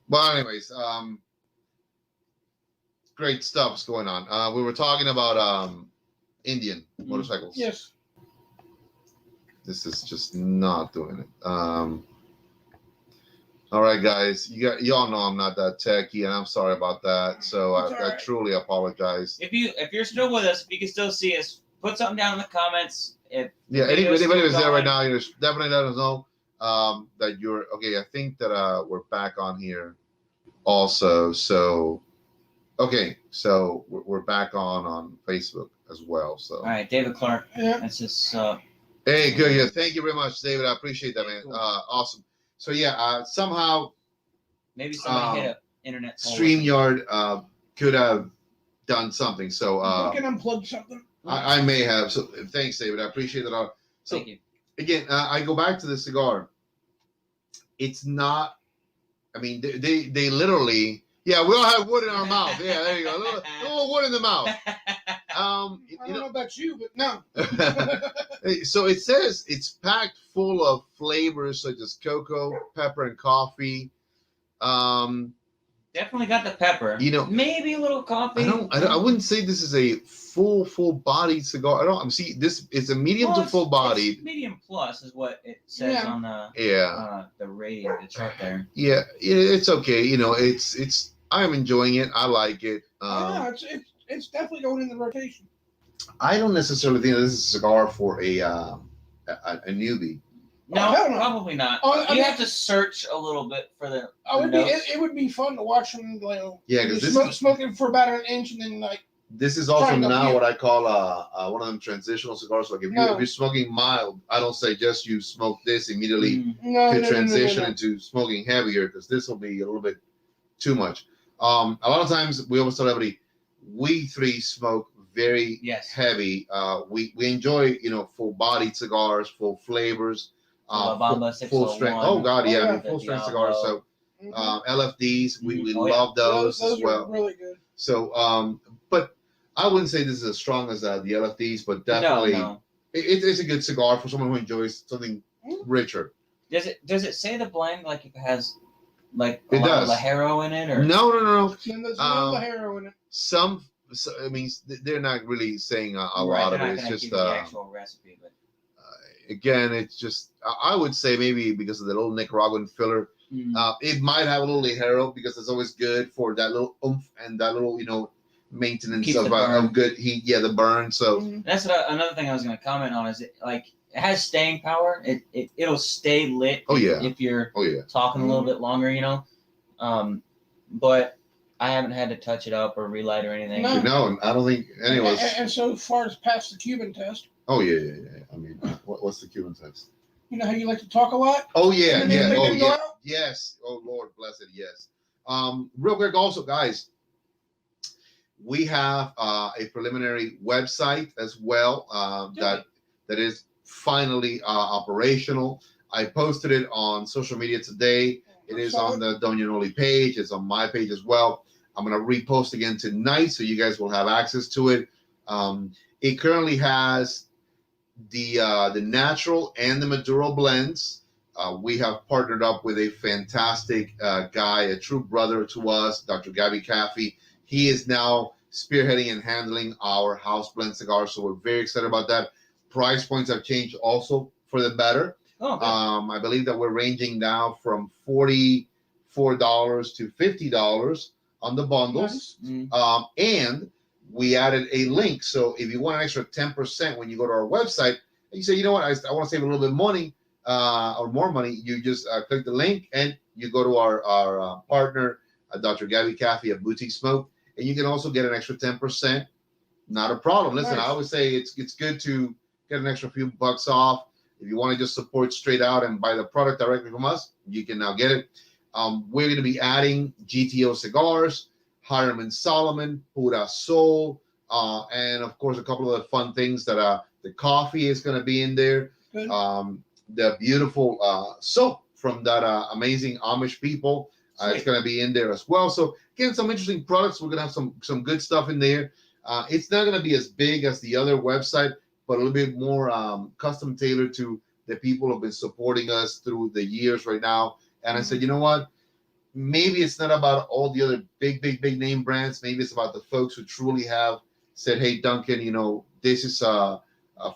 Well, anyways, great stuff's going on. We were talking about Indian motorcycles.
Yes.
This is just not doing it. All right, guys, y'all know I'm not that techy, and I'm sorry about that. So
It's all
I
right.
truly apologize.
If you're still with us, if you can still see us, put something down in the comments. If
Yeah,
video's
anybody
still
who's there right
going.
now, definitely let us know that you're okay. I think that we're back on here also. So okay, so we're back on Facebook as well. So
All right, David Clark.
Yeah.
That's just
hey, good. Yeah, thank you very much, David. I appreciate that, man.
Cool.
Awesome. So yeah, somehow
maybe somebody hit a internet pole.
StreamYard could have done something. So
You can unplug something.
I may have. So thanks, David. I appreciate it. So
Thank you.
again, I go back to the cigar. It's not. I mean, they literally. Yeah, we all have wood in our mouth. Yeah, there you go. A little wood in the mouth.
I don't know about you, but no.
So it says it's packed full of flavors such as cocoa, pepper, and coffee.
Definitely got the pepper.
Maybe
a little coffee.
I wouldn't say this is a full bodied cigar. I'm see this. It's a medium to full bodied.
Medium plus is what it says on the the rating, the chart there.
Yeah, it's okay. It's. I'm enjoying it. I like it.
It's definitely going in the rotation.
I don't necessarily think that this is a cigar for a newbie.
No,
hell no.
probably not.
Oh,
You have to search a little bit for the.
It would be fun to watch them.
Yeah, because
smoking for about an inch and then like.
this is also
Trying to
now
feel-
what I call one of them transitional cigars. Like if you're smoking mild, I don't say just you smoke this immediately to transition into smoking heavier, because this will be a little bit too much. A lot of times we always tell everybody, we three smoke very heavy. We enjoy full bodied cigars, full flavors, full strength. Oh God, yeah, I mean, full strength cigars. So LFDs, we love those as well.
Are really good.
So but I wouldn't say this is as strong as the LFDs, but definitely it's a good cigar for someone who enjoys something richer.
Does it say the blend like it has like
it
lot
does
of Lajero in it, or
no?
There's no Lajero in it.
Some, I mean, they're not really saying a lot of it. It's just
the actual recipe, but
again, it's just I would say maybe because of the little Nicaraguan filler, it might have a little Lajero because it's always good for that little oomph and that little maintenance of good heat. Yeah, the burn. So
that's another thing I was going to comment on is it has staying power. It'll stay lit. If you're talking a little bit longer, but I haven't had to touch it up or relight or anything.
No, I don't think anyways.
And so far as past the Cuban test.
Oh yeah. I mean, what's the Cuban test?
You know how you like to talk a lot?
Oh yeah. Yes. Oh Lord bless it. Yes. Real quick, also, guys, we have a preliminary website as well that is finally operational. I posted it on social media today. It is on the Doña NOLI page. It's on my page as well. I'm going to repost again tonight, so you guys will have access to it. It currently has the natural and the Maduro blends. We have partnered up with a fantastic guy, a true brother to us, Dr. Gabby Caffey. He is now spearheading and handling our house blend cigars, so we're very excited about that. Price points have changed also for the better. I believe that we're ranging now from $44 to $50 on the bundles. And we added a link. So if you want an extra 10% when you go to our website, and you say, you know what, I want to save a little bit of money or more money, you just click the link and you go to our partner, Dr. Gabby Caffey at Boutique Smoke, and you can also get an extra 10%. Not a problem. Listen, I always say it's good to get an extra few bucks off. If you want to just support straight out and buy the product directly from us, you can now get it. We're going to be adding GTO cigars, Hiram & Solomon, Pura Sol, and of course a couple of the fun things that the coffee is going to be in there. The beautiful soap from that amazing Amish people. It's going to be in there as well. So again, some interesting products. We're going to have some good stuff in there. It's not going to be as big as the other website, but a little bit more custom tailored to the people who have been supporting us through the years right now. And I said, you know what? Maybe it's not about all the other big name brands. Maybe it's about the folks who truly have said, hey, Duncan, this is for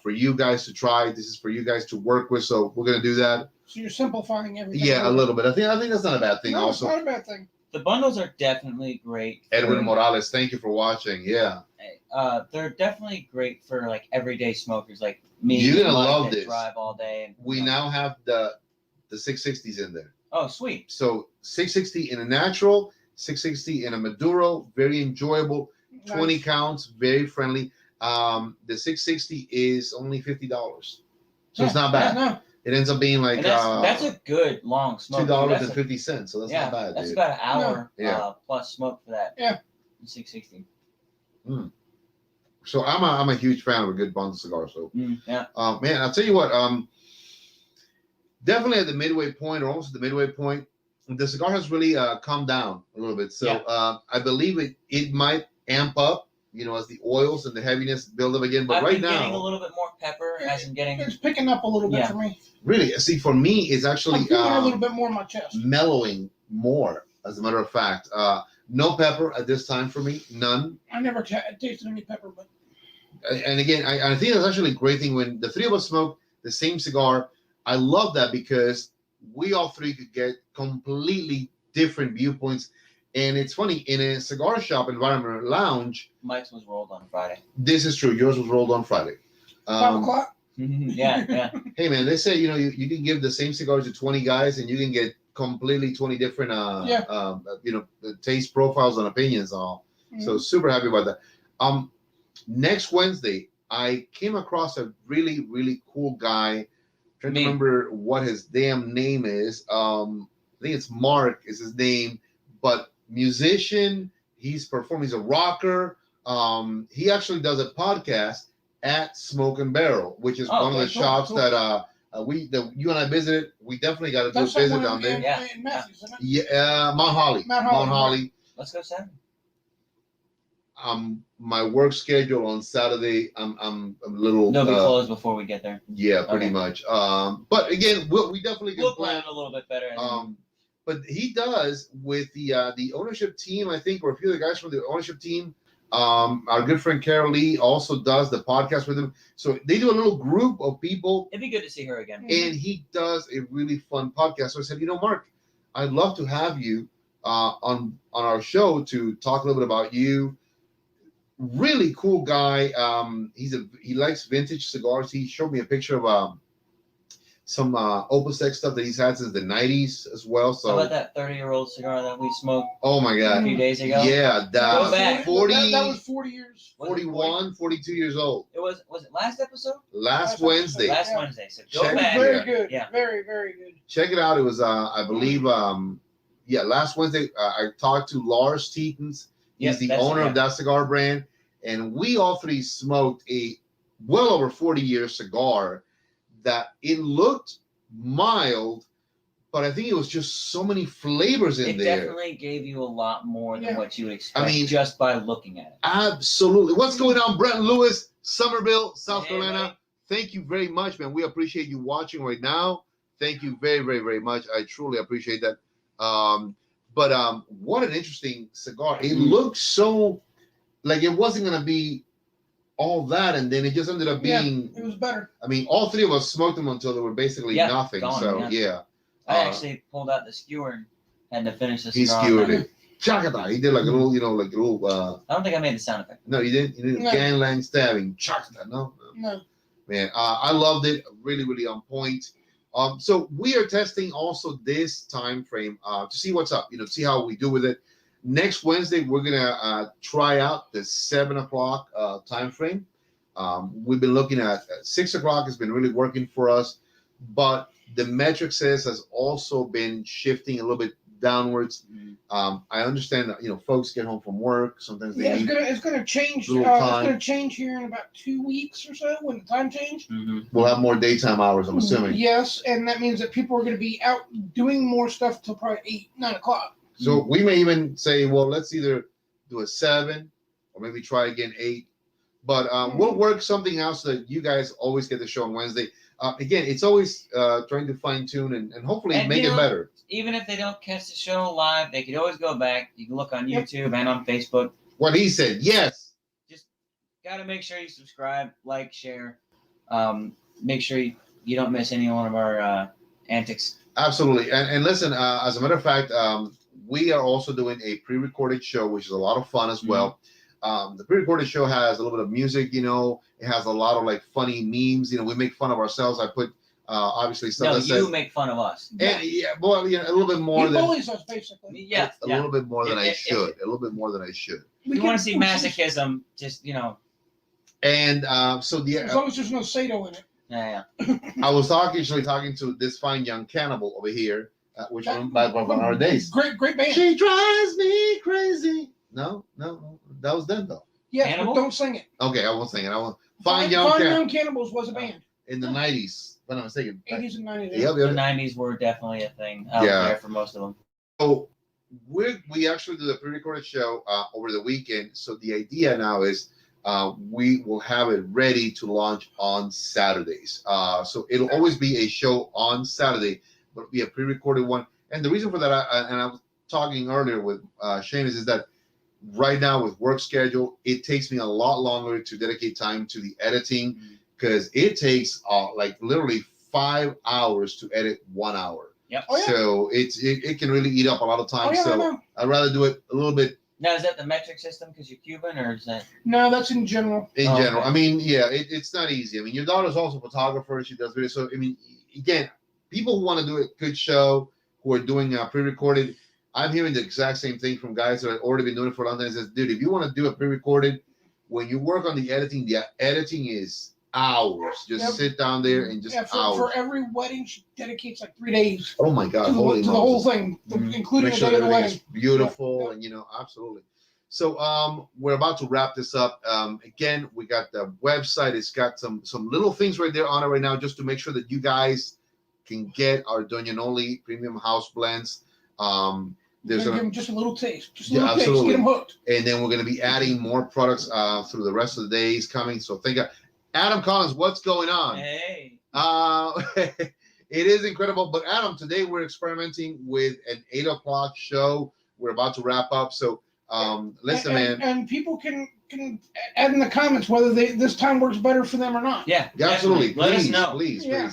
you guys to try. This is for you guys to work with. So we're going to do that.
So you're simplifying everything.
Yeah, a little bit. I think that's not a bad thing.
No,
also,
it's not a bad thing.
The bundles are definitely great.
Edwin Morales, thank you for watching. Yeah.
They're definitely great for like everyday smokers like me.
You're gonna love this.
Drive all day. And,
we now have the 660s in there.
Oh, sweet.
So 660 in a natural, 660 in a Maduro, very enjoyable. 20 counts, very friendly. The 660 is only $50, so it's not bad.
No.
It ends up being like
that's a good long smoke.
$2.50, so that's not bad.
That's
dude.
about an hour plus smoke for that.
Yeah.
660.
So I'm a huge fan of a good bundle cigar. So
yeah.
Man, I'll tell you what. Definitely at the midway point, or almost at the midway point, the cigar has really calmed down a little bit. So I believe it might amp up, as the oils and the heaviness build up again. But right now,
getting a little bit more pepper as I'm getting.
It's picking up a little bit for me.
Really, see, for me, it's actually
I'm feeling a little bit more in my chest,
mellowing more. As a matter of fact, no pepper at this time for me, none.
I never tasted any pepper, but.
And again, I think that's actually a great thing when the three of us smoke the same cigar. I love that because we all three could get completely different viewpoints. And it's funny, in a cigar shop environment lounge.
Mike's was rolled on Friday.
This is true. Yours was rolled on Friday.
5 o'clock?
Yeah.
Hey man, they say you can give the same cigar to 20 guys and you can get completely 20 different taste profiles and opinions and all. So super happy about that. Next Wednesday I came across a really, really cool guy. Trying to remember what his damn name is. I think it's Mark is his name, but musician. He's performing. He's a rocker. He actually does a podcast at Smoke and Barrel, which is one of the shops that you and I visited. We definitely got to do a visit down there. Yeah, Mount Holly. Mount Holly.
Let's go Saturday.
My work schedule on Saturday, I'm a little.
They'll be closed before we get there.
Yeah, pretty much. But again, we definitely can
plan a little bit better.
But he does with the ownership team, I think, or a few of the guys from the ownership team. Our good friend Carol Lee also does the podcast with him. So they do a little group of people.
It'd be good to see her again.
And he does a really fun podcast. So I said, Mark, I'd love to have you on our show to talk a little bit about you. Really cool guy. He likes vintage cigars. He showed me a picture of some Opus X stuff that he's had since the 90s as well. So
how about that 30-year-old cigar that we smoked?
Oh my God!
A few days ago.
Yeah,
go back.
40. That was 40 years.
41, 42 years old.
Was it last episode?
Last Wednesday.
Last Wednesday. So go back.
Very good.
Yeah.
Very, very good.
Check it out. It was I believe last Wednesday I talked to Lars Tietens. He's the owner of that cigar brand. And we all three smoked a well over 40-year cigar that it looked mild, but I think it was just so many flavors in there.
It definitely gave you a lot more than what you would expect just by looking at it.
Absolutely. What's going on, Brent Lewis, Somerville, South Carolina? Mate. Thank you very much, man. We appreciate you watching right now. Thank you very, very, very much. I truly appreciate that. But what an interesting cigar. It looked so like it wasn't going to be all that, and then it just ended up being.
It was better.
I mean, all three of us smoked them until they were basically nothing. Gone, so
I actually pulled out the skewer and had to finish the cigar.
He skewered it. Chakata. He did like a little, like a little.
I don't think I made the sound effect.
No, you didn't. You didn't. No. Gangland stabbing. Chakata. No. Man, I loved it. Really, really on point. So we are testing also this time frame to see what's up. See how we do with it. Next Wednesday, we're gonna try out the 7 o'clock time frame. We've been looking at 6 o'clock. Has been really working for us, but the metric says has also been shifting a little bit downwards. I understand that folks get home from work. Sometimes they
it's gonna change. It's gonna change here in about 2 weeks or so when the time change.
We'll have more daytime hours. I'm assuming.
Yes, and that means that people are gonna be out doing more stuff till probably 8, 9 o'clock.
So we may even say, well, let's either do a 7 or maybe try again 8. But we'll work something out so that you guys always get the show on Wednesday. Again, it's always trying to fine tune and hopefully make it better.
Even if they don't catch the show live, they could always go back. You can look on YouTube and on Facebook.
What he said, yes.
Just got to make sure you subscribe, like, share. Make sure you don't miss any one of our antics.
Absolutely. And listen, as a matter of fact, we are also doing a pre-recorded show, which is a lot of fun as well. The pre-recorded show has a little bit of music, it has a lot of like funny memes. We make fun of ourselves. I put obviously stuff that says,
make fun of us.
And a little bit more
he bullies us basically.
Yeah.
A little bit more than I should. A little bit more than I should.
You want to see masochism, just
And so
as long as there's no Sato in it.
Yeah.
I was talking to this fine young cannibal over here, which was back on our days.
Great band.
She drives me crazy. No, that was them though.
Yeah, but don't sing it.
Okay, I won't sing it. I won't.
Fine Young Cannibals was a band
in the 90s. If I'm not mistaken.
80s and 90s.
Yeah,
the 90s were definitely a thing out there for most of them.
So we actually do the pre-recorded show over the weekend. So the idea now is we will have it ready to launch on Saturdays. So it'll always be a show on Saturday, but it'll be a pre-recorded one. And the reason for that, I was talking earlier with Seamus, is that right now with work schedule, it takes me a lot longer to dedicate time to the editing because it takes like literally 5 hours to edit 1 hour.
Yep.
So it can really eat up a lot of time. I'd rather do it a little bit
Now, is that the metric system because you're Cuban, or is that?
No, that's in general.
In
Oh,
general,
okay.
I mean, yeah, it's not easy. I mean, your daughter's also a photographer. She does videos. So, I mean, again, people who want to do a good show, who are doing pre-recorded, I'm hearing the exact same thing from guys that have already been doing it for a long time. It says, dude, if you want to do a pre-recorded, when you work on the editing is hours. Just
Yep.
sit down there and just hours.
For every wedding, she dedicates like 3 days
Oh my God,
to
holy
the whole
Moses.
thing,
Mhm.
including
Make
the
sure
day of
that
the
everything is
wedding.
beautiful,
Yep.
and absolutely. So we're about to wrap this up. Again, we got the website. It's got some little things right there on it right now, just to make sure that you guys can get our Doña NOLI premium house blends.
There's give them just a little taste, just a little taste,
absolutely.
get them hooked.
And then we're going to be adding more products through the rest of the days coming. So thank you, Adam Collins. What's going on?
Hey.
It is incredible. But Adam, today we're experimenting with an 8 o'clock show. We're about to wrap up. So listen, man.
And people can add in the comments whether this time works better for them or not.
Yeah,
Absolutely.
Let us know.
Please.
Yeah.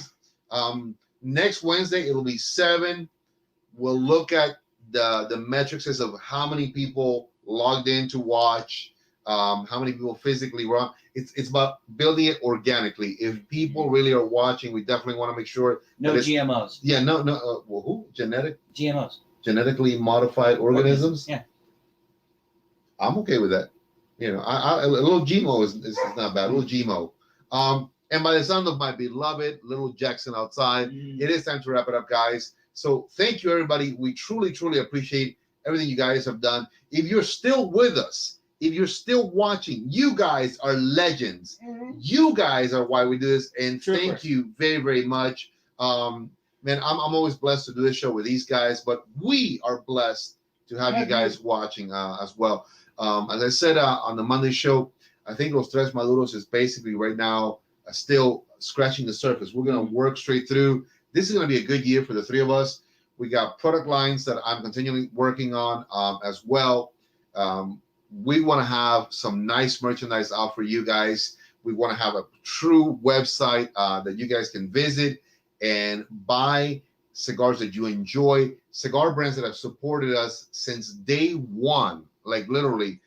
Next Wednesday, it'll be 7. We'll look at the metrics of how many people logged in to watch, how many people physically were on. It's about building it organically. If people really are watching, we definitely want to make sure.
No GMOs.
Yeah, no. Well, who?
GMOs.
Genetically modified organisms?
Yeah.
I'm okay with that. A little GMO is not bad. A little GMO. And by the sound of my beloved little Jackson outside, it is time to wrap it up, guys. So thank you, everybody. We truly, truly appreciate everything you guys have done. If you're still with us, if you're still watching, you guys are legends.
Mm-hmm.
You guys are why we do this. And thank you very, very much. Man, I'm always blessed to do this show with these guys, but we are blessed to have you guys watching as well. As I said on the Monday show, I think Los Tres Maduros is basically right now still scratching the surface. We're going to work straight through. This is going to be a good year for the three of us. We got product lines that I'm continually working on as well. We want to have some nice merchandise out for you guys. We want to have a true website that you guys can visit and buy cigars that you enjoy, cigar brands that have supported us since day one, like literally